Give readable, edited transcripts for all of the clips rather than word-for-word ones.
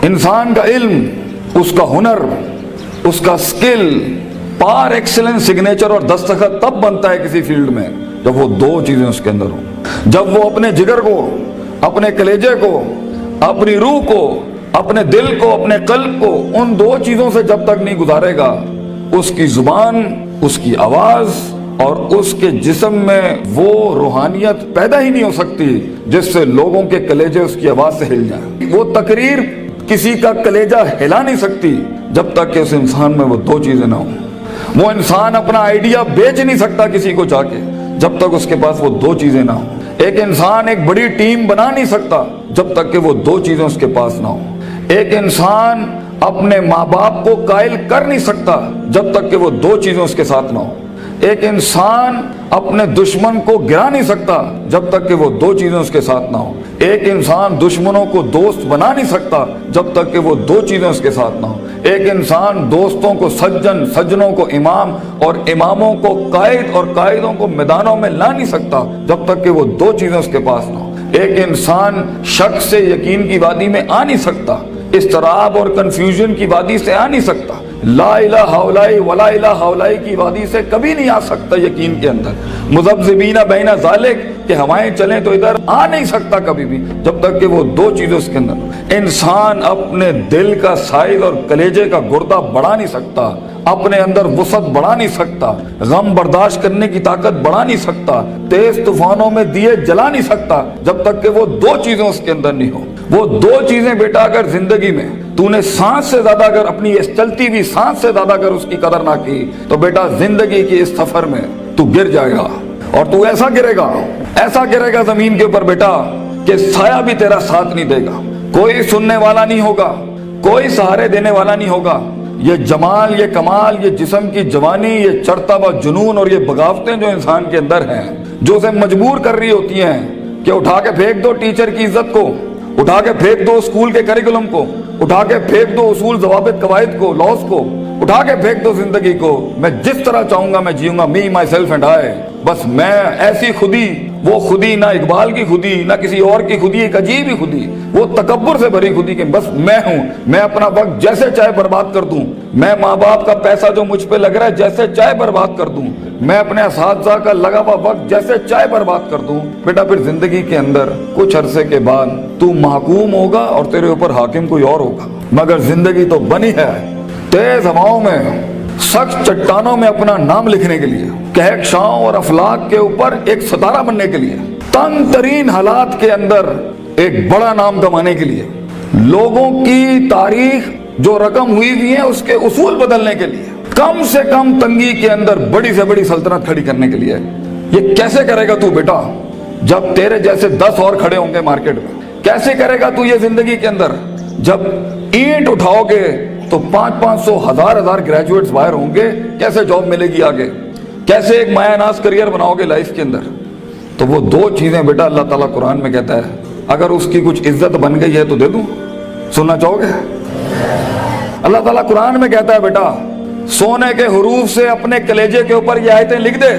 انسان کا علم، اس کا ہنر، اس کا سکل پار ایکسلنس سگنیچر اور دستخط تب بنتا ہے کسی فیلڈ میں جب وہ دو چیزیں اس کے اندر ہوں۔ جب وہ اپنے جگر کو، اپنے کلیجے کو، اپنی روح کو، اپنے دل کو، اپنے قلب کو ان دو چیزوں سے جب تک نہیں گزارے گا، اس کی زبان، اس کی آواز اور اس کے جسم میں وہ روحانیت پیدا ہی نہیں ہو سکتی جس سے لوگوں کے کلیجے اس کی آواز سے ہل جائیں۔ وہ تقریر کسی کا کلیجہ ہلا نہیں سکتی جب تک کہ اس انسان میں وہ دو چیزیں نہ ہوں۔ وہ انسان اپنا آئیڈیا بیچ نہیں سکتا کسی کو جا کے جب تک اس کے پاس وہ دو چیزیں نہ ہوں۔ ایک انسان ایک بڑی ٹیم بنا نہیں سکتا جب تک کہ وہ دو چیزیں اس کے پاس نہ ہوں۔ ایک انسان اپنے ماں باپ کو قائل کر نہیں سکتا جب تک کہ وہ دو چیزیں اس کے ساتھ نہ ہوں۔ ایک انسان اپنے دشمن کو گرا نہیں سکتا جب تک کہ وہ دو چیزیں اس کے ساتھ نہ ہوں۔ ایک انسان دشمنوں کو دوست بنا نہیں سکتا جب تک کہ وہ دو چیزیں اس کے ساتھ نہ ہوں۔ ایک انسان دوستوں کو سجن، سجنوں کو امام اور اماموں کو قائد اور قائدوں کو میدانوں میں لا نہیں سکتا جب تک کہ وہ دو چیزیں اس کے پاس نہ ہوں۔ ایک انسان شک سے یقین کی وادی میں آ نہیں سکتا، اضطراب اور کنفیوژن کی وادی سے آ نہیں سکتا، لا الہ الا ولا الہ الا کی وادی سے کبھی نہیں آ سکتا یقین کے اندر، مذبذبین بین ذالک کہ ہوائیں چلیں تو ادھر آ نہیں سکتا کبھی بھی جب تک کہ وہ دو چیزیں اس کے اندر۔ انسان اپنے دل کا سائز اور کلیجے کا گردہ بڑھا نہیں سکتا، اپنے اندر وسعت بڑھا نہیں سکتا، غم برداشت کرنے کی طاقت بڑھا نہیں سکتا، تیز طوفانوں میں دیے جلا نہیں سکتا جب تک کہ وہ دو چیزیں اس کے اندر نہیں ہو۔ وہ دو چیزیں بیٹا اگر زندگی میں تو نے سانس سے زیادہ اگر اپنی اس چلتی ہوئی سانس سے زیادہ اگر اس کی قدر نہ کی تو بیٹا زندگی کی اس سفر میں تو گر جائے گا، اور تو ایسا گرے گا زمین کے اوپر بیٹا کہ سایہ بھی تیرا ساتھ نہیں دے گا، کوئی سننے والا نہیں ہوگا، کوئی سہارے دینے والا نہیں ہوگا۔ یہ جمال، یہ کمال، یہ جسم کی جوانی، یہ چڑھتا ہوا جنون اور یہ بغاوتیں جو انسان کے اندر ہیں، جو اسے مجبور کر رہی ہوتی ہیں کہ اٹھا کے پھینک دو ٹیچر کی عزت کو، اٹھا کے پھینک دو اسکول کے کریکولم کو، اٹھا کے پھینک دو اصول ضوابط قواعد کو، لاس کو، اٹھا کے پھینک دو زندگی کو، میں جس طرح چاہوں گا میں جیوں گا، می مائی سیلف اینڈ آئی، بس میں ایسی خودی، وہ خودی نہ اقبال کی خودی نہ کسی اور کی خودی، ایک عجیب ہی خودی، وہ تکبر سے بھری خودی کہ بس میں ہوں، میں اپنا وقت جیسے چاہے برباد کر دوں، میں ماں باپ کا پیسہ جو مجھ پہ لگ رہا ہے جیسے چاہے برباد کر دوں، میں اپنے اساتذہ کا لگا ہوا وقت جیسے چاہے برباد کر دوں۔ بیٹا پھر زندگی کے اندر کچھ عرصے کے بعد تو محکوم ہوگا اور تیرے اوپر حاکم کوئی اور ہوگا، مگر زندگی تو بنی ہے تیز ہواؤں میں، سخت چٹانوں میں اپنا نام لکھنے کے لیے، کہکشاؤں اور افلاک کے اوپر ایک ستارہ بننے کے لیے، تنگ ترین حالات کے اندر ایک بڑا نام کمانے کے لیے، لوگوں کی تاریخ جو رقم ہوئی ہے اس کے اصول بدلنے کے لیے، کم سے کم تنگی کے اندر بڑی سے بڑی سلطنت کھڑی کرنے کے لیے۔ یہ کیسے کرے گا تو بیٹا جب تیرے جیسے 10 اور کھڑے ہوں گے مارکیٹ میں؟ کیسے کرے گا تو یہ زندگی کے اندر جب اینٹ اٹھاؤ گے تو 500 1000 گریجویٹس باہر ہوں گے؟ کیسے جاب ملے گی آگے؟ کیسے ایک مایا ناز کریئر بناؤ گے لائف کے اندر؟ تو وہ دو چیزیں بیٹا اللہ تعالیٰ قرآن میں کہتا ہے اگر اس کی کچھ عزت بن گئی ہے تو دے دوں، سننا چاہو گے؟ اللہ تعالیٰ قرآن میں کہتا ہے بیٹا سونے کے حروف سے اپنے کلیجے کے اوپر یہ آیتیں لکھ دے،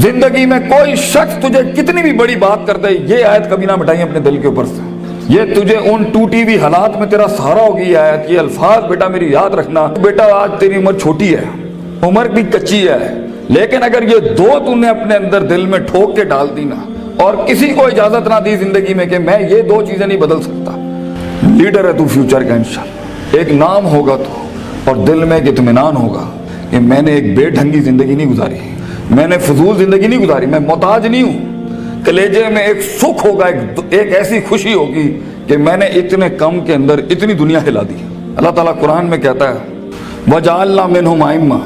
زندگی میں کوئی شخص تجھے کتنی بھی بڑی بات کر دے یہ آیت کبھی نہ مٹائیں اپنے دل کے اوپر سے، یہ تجھے ان ٹوٹی ہوئی حالات میں تیرا سہارا ہوگی یہ آیت، یہ الفاظ بیٹا میری یاد رکھنا۔ بیٹا آج تیری عمر چھوٹی ہے، عمر بھی کچی ہے، لیکن اگر یہ دو تو نے اپنے اندر دل میں ٹھوک کے ڈال دی نا اور کسی کو اجازت نہ دی زندگی میں کہ میں یہ دو چیزیں نہیں بدل سکتا، لیڈر ہے تو فیوچر کا انشاءاللہ، ایک نام ہوگا تو اور دل میں ایک اطمینان ہوگا کہ میں نے ایک بے ڈھنگی زندگی نہیں گزاری، میں نے فضول زندگی نہیں گزاری، میں محتاج نہیں ہوں، کلیجے میں ایک سکھ ہوگا، ایک ایسی خوشی ہوگی کہ میں نے اتنے کم کے اندر اتنی دنیا ہلا دی۔ اللہ تعالیٰ قرآن میں کہتا ہے وَجَعَلْنَا مِنْهُمْ أَئِمَّةً،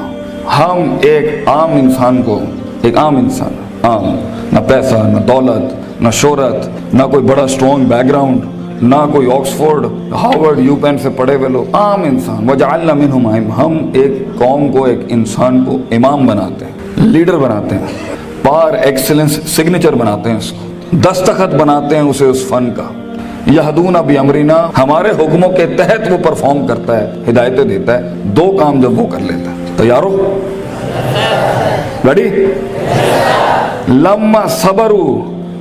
ہم ایک عام انسان کو، ایک عام انسان، عام، نہ پیسہ نہ دولت نہ شہرت نہ کوئی بڑا اسٹرانگ بیک گراؤنڈ نہ کوئی آکسفورڈ ہارورڈ یو پین سے پڑھے ہوئے لوگ، عام انسان، وَجَعَلْنَا مِنْهُمْ أَئِمَّةً، ہم ایک قوم کو، ایک انسان کو امام بناتے ہیں، لیڈر بناتے ہیں، پار ایکسلنس سگنیچر بناتے ہیں، اس کو دستخط بناتے ہیں اسے اس فن کا، یہدون بامرنا، ہمارے حکموں کے تحت وہ پرفارم کرتا ہے، ہدایتیں دیتا ہے، دو کام جب وہ کر لیتا ہے، تیار ہو؟ ریڈی؟ لما صبروا،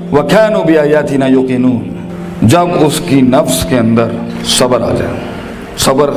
वकानू बिआयातिना युकिनून, जब उसकी नफ्स के अंदर सब्र आ जाए, सब्र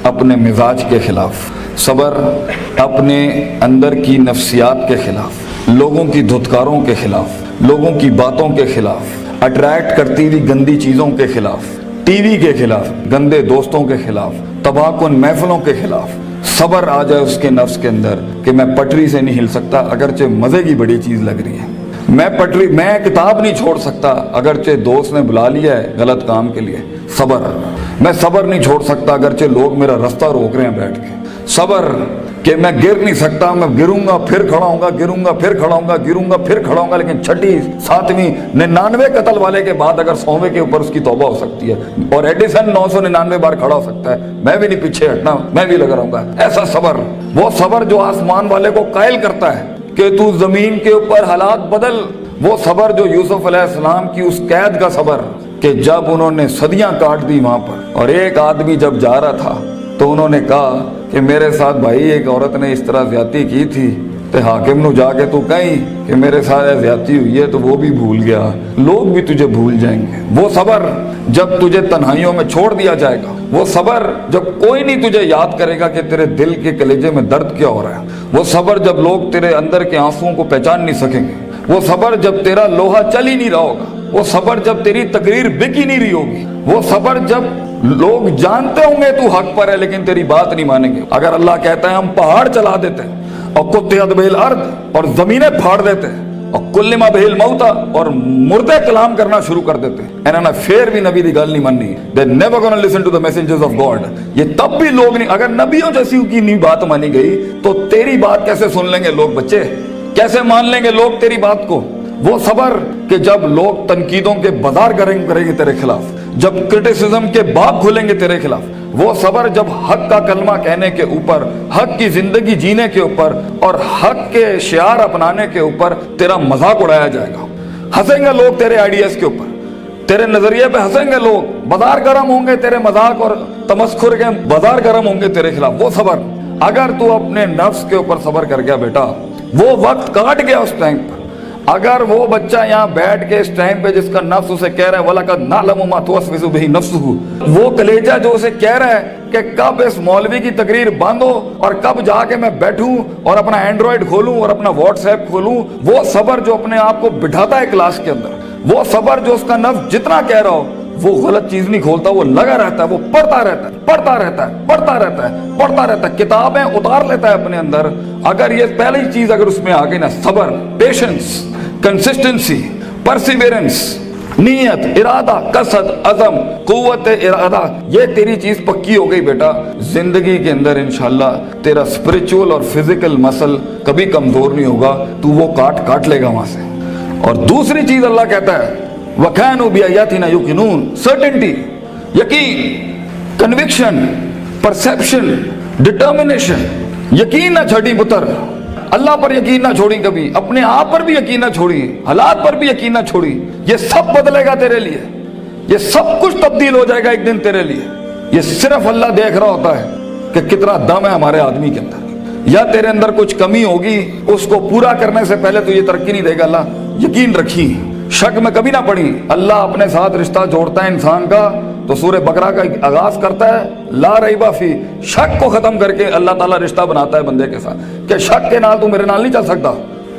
अपने मिजाज के खिलाफ, सब्र अपने अंदर की नफ्सियात के खिलाफ, लोगों की धुतकारों के खिलाफ, लोगों की बातों के खिलाफ, अट्रैक्ट करती हुई गंदी चीज़ों के खिलाफ, टीवी के खिलाफ, गंदे दोस्तों के खिलाफ, तबाहकुन महफिलों के खिलाफ सब्र आ जाए उसके नफ्स के अंदर कि मैं पटरी से नहीं हिल सकता अगरचे मज़े की बड़ी चीज़ लग रही है, मैं किताब नहीं छोड़ सकता अगरचे दोस्त ने बुला लिया है गलत काम के लिए, सब्र, मैं सब्र नहीं छोड़ सकता अगरचे लोग मेरा रास्ता रोक रहे हैं बैठ के, सब्र कि मैं गिर नहीं सकता, मैं गिरूंगा फिर खड़ा होऊंगा, गिरूंगा फिर खड़ा होऊंगा, गिरूंगा फिर खड़ा होऊंगा, लेकिन छठी 7वीं 99 कत्ल वाले के बाद अगर 100वें के ऊपर उसकी तौबा हो सकती है और एडिसन 999 बार खड़ा हो सकता है, मैं भी नहीं पीछे हटना, मैं भी लगा रहूंगा। ऐसा सब्र, वो सब्र जो आसमान वाले को कायल करता है कि तू जमीन के ऊपर हालात बदल, वो सब्र जो यूसुफ अलैहिस्सलाम की उस कैद का सब्र कि जब उन्होंने सदियां काट दी वहां पर और एक आदमी जब जा रहा था तो उन्होंने कहा कि मेरे साथ भाई एक औरत ने इस तरह ज्यादती की थी ते हाकिम नु जाके तू कहीं कि मेरे साथ ज्यादती हुई है तो वो भी भूल गया, लोग भी तुझे भूल जाएंगे। वो सब्र जब तुझे तन्हाइयों में छोड़ दिया जाएगा, वो सब्र जब कोई नहीं तुझे याद करेगा कि तेरे दिल के कलेजे में दर्द क्या हो रहा है, वो सब्र जब लोग तेरे अंदर के आंसुओं को पहचान नहीं सकेंगे, वो सब्र जब तेरा लोहा चल ही नहीं रहा होगा, वो सब्र जब तेरी तकरीर बिक ही नहीं रही होगी, वो सब्र जब लोग जानते होंगे तू हक पर है लेकिन तेरी बात नहीं मानेंगे। अगर अल्लाह कहता है हम पहाड़ चला देते हैं और कुत्तियत बिल अर्द और जमीनें फाड़ देते हैं और कुल्लिमा बिल मौता और मुर्दे कलाम करना शुरू कर देते हैं, इन्होंने फिर भी नबी की गल नहीं माननी, they never gonna listen to the messengers of God. ये तब भी लोग नहीं, अगर नबियों जैसी की नहीं बात मानी गई तो तेरी बात कैसे सुन लेंगे लोग, बच्चे कैसे मान लेंगे लोग तेरी बात को। वो सब्र कि जब लोग तनकीदों के बाजार करेंगे तेरे खिलाफ, जब क्रिटिसिज्म के बाग खुलेंगे तेरे खिलाफ, वो सब्र जब हक का कलमा कहने के ऊपर, हक की जिंदगी जीने के ऊपर और हक के शियार अपनाने के ऊपर तेरा मजाक उड़ाया जाएगा, हंसेंगे लोग तेरे आइडियाज के ऊपर, तेरे नजरिए पे हंसेंगे लोग, बाजार गर्म होंगे तेरे मजाक और तमस्खुर के बाजार गर्म होंगे तेरे खिलाफ। वो सब्र, अगर तू अपने नफ्स के ऊपर सब्र कर गया बेटा, वो वक्त काट गया उस टाइम पर। अगर वो बच्चा यहाँ बैठ के इस टाइम पे जिसका नफ्स उसे कह रहा है वलकद नालमु मा तुवस्विसु बिही नफ्सुहु, वो कलेजा जो उसे कह रहा है कि कब इस मौलवी की तकरीर बंद हो और कब जाके मैं बैठूं और अपना एंड्रॉइड खोलूं और अपना व्हाट्सएप खोलूं, वो सब्र जो अपने आप को बिठाता है क्लास के अंदर, वो सब्र जो उसका नफ्स जितना कह रहा हो वो गलत चीज नहीं खोलता, वो लगा रहता है, वो पढ़ता रहता है, पढ़ता रहता है, पढ़ता रहता है, पढ़ता रहता है, किताबें उतार लेता है अपने अंदर। अगर ये पहली चीज अगर उसमें आ गई ना, सब्र, पेशेंस, कंसिस्टेंसी, परसिवेरेंस, नीयत, इरादा, कसद, अज़म, कुव्वत इरादा, ये तेरी चीज पक्की हो गई बेटा, जिंदगी के अंदर इंशाल्लाह तेरा स्पिरिचुअल और फिजिकल मसल कभी कमजोर नहीं होगा, तू वो काट लेगा वहां से। और दूसरी चीज अल्लाह कहता है वकानू बिआयातिना युकिनून, सर्टेनिटी, यकीन, कन्विक्शन, परसेप्शन, डिटर्मिनेशन, यकीन ना छड़ी पुत्र, अल्लाह पर यकीन ना छोड़ी कभी, अपने आप पर भी यकीन ना छोड़ी, हालात पर भी यकीन ना छोड़ी, ये सब बदलेगा तेरे लिए, ये सब कुछ तब्दील हो जाएगा एक दिन तेरे लिए। ये सिर्फ अल्लाह देख रहा होता है कि कितना दम है हमारे आदमी के अंदर, या तेरे अंदर कुछ कमी होगी, उसको पूरा करने से पहले तो ये तरक्की नहीं देगा। अल्लाह यकीन रखी, शक में कभी ना पड़ी। अल्लाह अपने साथ रिश्ता जोड़ता है इंसान का तो सूरह बकरा का आगाज करता है ला रईबा फी, शक को खत्म करके अल्लाह ताला रिश्ता बनाता है बंदे के साथ कि शक के नाल तू मेरे नाल नहीं चल सकता,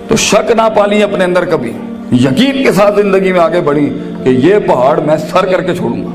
तो शक ना पाली अपने अंदर कभी, यकीन के साथ जिंदगी में आगे बढ़ी कि ये पहाड़ मैं सर करके छोड़ूंगा,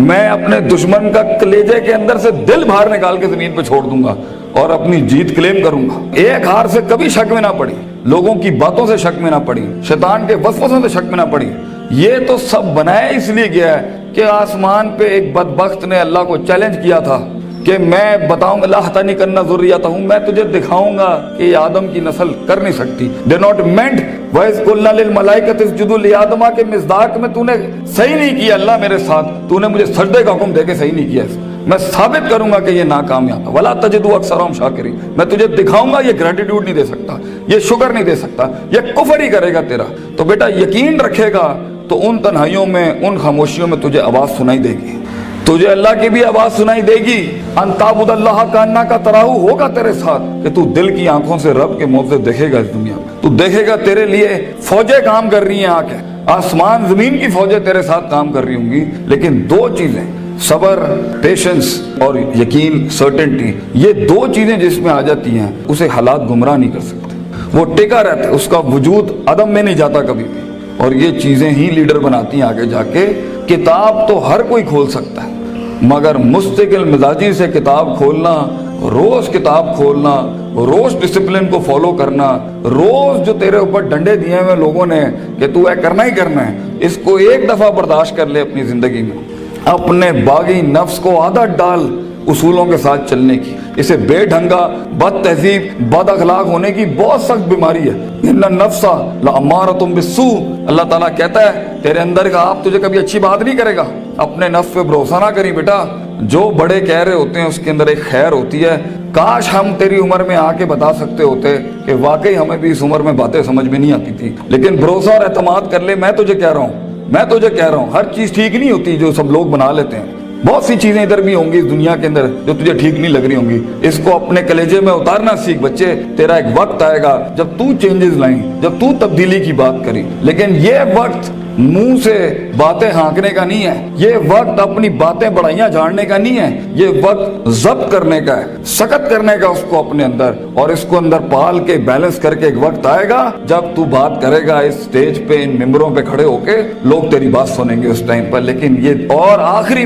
मैं अपने दुश्मन का कलेजे के अंदर से दिल बाहर निकाल के जमीन पे छोड़ दूंगा और अपनी जीत क्लेम करूंगा। एक हार से कभी शक में ना पड़ी, लोगों की बातों से शक में ना पड़ी, शैतान के वसवसों से शक में ना पड़ी। ये तो सब बनाया इसलिए गया है कि आसमान पे एक बदबख्त ने अल्लाह को चैलेंज किया था कि मैं बताऊंगा लाहतानी करना ज़ुर्रियत हूं, मैं तुझे दिखाऊंगा कि आदम की नस्ल कर नहीं सकती। दे नॉट मेंट वइज़ कुल्ना लिल मलाइकति इसजुदू लि आदम के मिज़दाक में तूने सही नहीं किया अल्लाह मेरे साथ, तूने मुझे सजदे का हुक्म देके सही नहीं किया, मैं साबित करूंगा कि ये नाकामयाब है। वला तजिदु अक्सरहुम शाकिरीन, मैं तुझे दिखाऊंगा ये ग्रेटिट्यूड नहीं दे सकता, ये शुक्र नहीं दे सकता, ये कुफ्र ही करेगा तेरा। तो बेटा यकीन रखेगा तो उन तन्हाइयों में, उन खामोशियों में तुझे आवाज सुनाई देगी, तुझे अल्लाह की भी आवाज सुनाई देगी। अंताबुदल्लाह का अन्ना का तराहू होगा तेरे साथ कि तू दिल की आंखों से रब के मुंह से देखेगा इस दुनिया में, तू देखेगा तेरे लिए फौजें काम कर रही हैं आके, आसमान जमीन की फौजें तेरे साथ काम कर रही होंगी, लेकिन दो चीजें, सबर, पेशेंस और यकीन, सर्टेनिटी, ये दो चीजें जिसमें आ जाती हैं उसे हालात गुमराह नहीं कर सकते। वो टिका रहता है, उसका वजूद अदम में नहीं जाता कभी भी, और ये चीजें ही लीडर बनाती हैं आगे जाके। किताब तो हर कोई खोल सकता है, मगर मुस्तकिल मिजाजी से किताब खोलना, रोज किताब खोलना, रोज डिसिप्लिन को फॉलो करना, रोज जो तेरे ऊपर डंडे दिए हुए लोगों ने कि तू है करना ही करना है, इसको एक दफा बर्दाश्त कर ले अपनी जिंदगी में। अपने बागी नफ्स को आदत डाल उसूलों के साथ चलने की। इसे बेढंगा, बद तहजीब, बद अखलाक होने की बहुत सख्त बीमारी है। इन्ना नफ्सा लअम्मारतुम बिस्सू, अल्लाह ताला कहता है तेरे अंदर का आप तुझे कभी अच्छी बात नहीं करेगा। अपने नफ्स पे भरोसा ना करी बेटा, जो बड़े कह रहे होते हैं उसके अंदर एक खैर होती है। काश हम तेरी उम्र में आके बता सकते होते कि वाकई हमें भी इस उम्र में बातें समझ में नहीं आती थी। लेकिन भरोसा और एतमाद कर ले, मैं तुझे कह रहा हूँ हर चीज ठीक नहीं होती जो सब लोग बना लेते हैं। बहुत सी चीजें इधर भी होंगी इस दुनिया के अंदर जो तुझे ठीक नहीं लग रही होंगी। इसको अपने कलेजे में उतारना सीख बच्चे। तेरा एक वक्त आएगा जब तू चेंजेस लाई, जब तू तब्दीली की बात करी। लेकिन ये वक्त मुंह से बातें हाँकने का नहीं है, ये वक्त अपनी बातें बढ़ाइयां झाड़ने का नहीं है, ये वक्त जब्त करने का है, सख्त करने का उसको अपने अंदर, और इसको अंदर पाल के बैलेंस करके एक वक्त आएगा जब तू बात करेगा इस स्टेज पे, इन मिंबरों पे खड़े होके, लोग तेरी बात सुनेंगे उस टाइम पर। लेकिन ये और आखिरी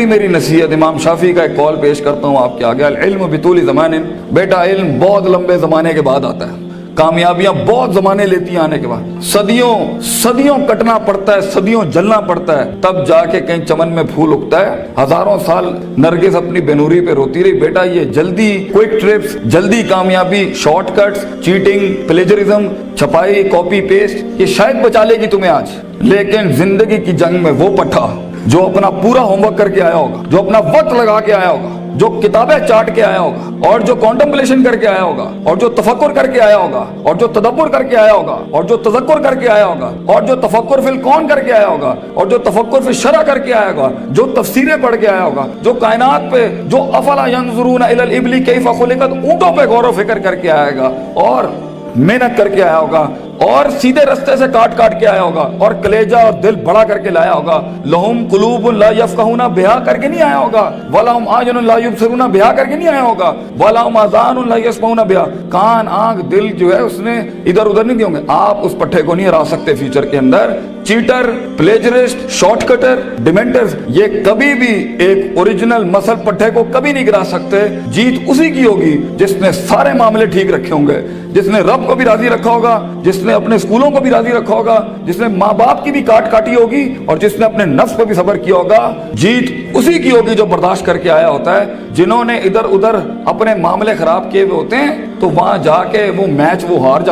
मेरी नसीहत इमाम शाफी का एक कॉल पेश करता हूँ आपके आगे। अल इल्म बितूली ज़मानिन, बेटा इल्म बहुत लंबे जमाने के बाद आता है, कामयाबियां बहुत जमाने लेती हैं आने के बाद। सदियों कटना पड़ता है, सदियों जलना पड़ता है, तब जाके कहीं चमन में फूल उगता है। हजारों साल नरगिस अपनी बेनूरी पे रोती रही, बेटा ये जल्दी क्विक ट्रिप्स, जल्दी कामयाबी, शॉर्टकट्स, चीटिंग, प्लेजरिज्म, छपाई, कॉपी पेस्ट, ये शायद बचा लेगी तुम्हें आज। लेकिन जिंदगी की जंग में वो पट्टा जो अपना पूरा होमवर्क करके आया होगा, जो अपना वक्त लगा के आया होगा, जो किताबें चाट के आया होगा, और जो कॉन्टेम्पलेशन करके आया होगा, और जो तफक्कुर करके आया होगा, और जो तदब्बुर करके आया होगा, और जो तज़क्कुर करके आया होगा, और जो तफक्कुर फिल कौन करके आया होगा, और जो तफक्कुर फिल शरअ करके आया होगा, जो तफसीरें पढ़ के आया होगा, जो कायनात पे, जो अफला यंजुरून इलल इबली कैफ़ खुलिकत, ऊंटों पे गौर व फिक्र करके आएगा, और मेहनत करके आया होगा, और सीधे रास्ते से काट के आया होगा, और कलेजा और दिल बड़ा करके लाया होगा। लहुम कुलूबुन ला यफ़क़हूना, ब्याह करके नहीं आया होगा। वलहुम आयुनुन ला युबसिरूना, ब्याह करके नहीं आया होगा। वलहुम आज़ानुन ला यस्मऊना बिहा, कान, आंख, दिल जो है उसने इधर उधर नहीं दिए होंगे। आप उस पट्टे को नहीं हरा सकते फ्यूचर के अंदर। चीटर, प्लेजरिस्ट, शॉर्टकटर, डिमेंटर्स, ये कभी भी एक ओरिजिनल मसल पट्टे को कभी नहीं गिरा सकते। जीत उसी की होगी जिसने सारे मामले ठीक रखे होंगे, जिसने रब को भी राजी रखा होगा, जिसने अपने स्कूलों को भी राजी रखा होगा, जिसने माँ बाप की भी काटी होगी, और जिसने अपने नफ्स पर भी सब्र किया होगा। जीत उसी की होगी जो बर्दाश्त करके आया होता है। जिन्होंने इधर उधर अपने मामले खराब किए हुए होते हैं तो वहां जाके वो मैच हार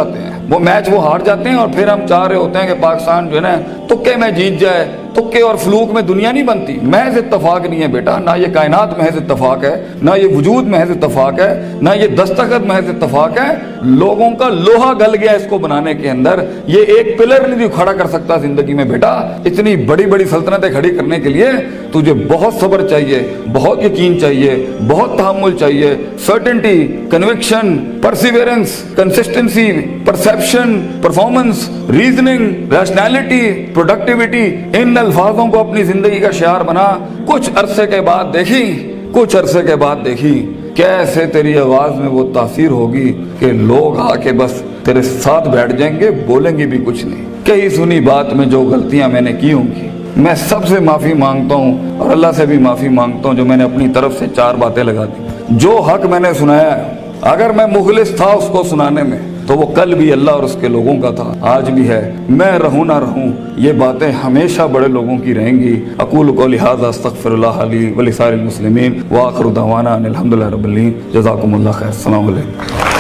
जाते हैं, और फिर हम चाह रहे होते हैं कि पाकिस्तान जो है ना तुक्के में जीत जाए। तुक्के और फ्लूक में दुनिया नहीं बनती, महज इत्तफाक नहीं है बेटा, ना ये कायनात महज इत्तफाक है, ना ये वजूद महज इत्तफाक है, ना ये दस्तखत महज इत्तफाक है। लोगों का लोहा गल गया इसको बनाने के अंदर। ये एक पिलर नहीं खड़ा कर सकता जिंदगी में बेटा। इतनी बड़ी बड़ी सल्तनतें खड़ी करने के लिए तुझे बहुत सब्र चाहिए, बहुत यकीन चाहिए, बहुत तहम्मुल चाहिए, certainty, conviction, perseverance, consistency, perception, performance, reasoning, rationality, productivity. इन अल्फाजों को अपनी जिंदगी का शियार बना। कुछ अरसे के बाद देखी कैसे तेरी आवाज में वो तासीर होगी कि लोग आके बस तेरे साथ बैठ जाएंगे, बोलेंगे भी कुछ नहीं। कहीं सुनी बात में जो गलतियां मैंने की होंगी, मैं सबसे माफी मांगता हूँ, और अल्लाह से भी माफी मांगता हूँ जो मैंने अपनी तरफ से 4 बातें लगा दी। जो हक मैंने सुनाया है, अगर मैं मुखलिस था उसको सुनाने में, तो वो कल भी अल्लाह और उसके लोगों का था, आज भी है। मैं रहूं ना रहूं, ये बातें हमेशा बड़े लोगों की रहेंगी। अक़ूलु क़ौली हाज़ा अस्तग़फ़िरुल्लाह ली व लिसाइरिल मुस्लिमीन व आख़िरु दअवाना अनिल हम्दुलिल्लाहि रब्बिल आलमीन। जज़ाकुमुल्लाह खैर। अस्सलामु अलैकुम।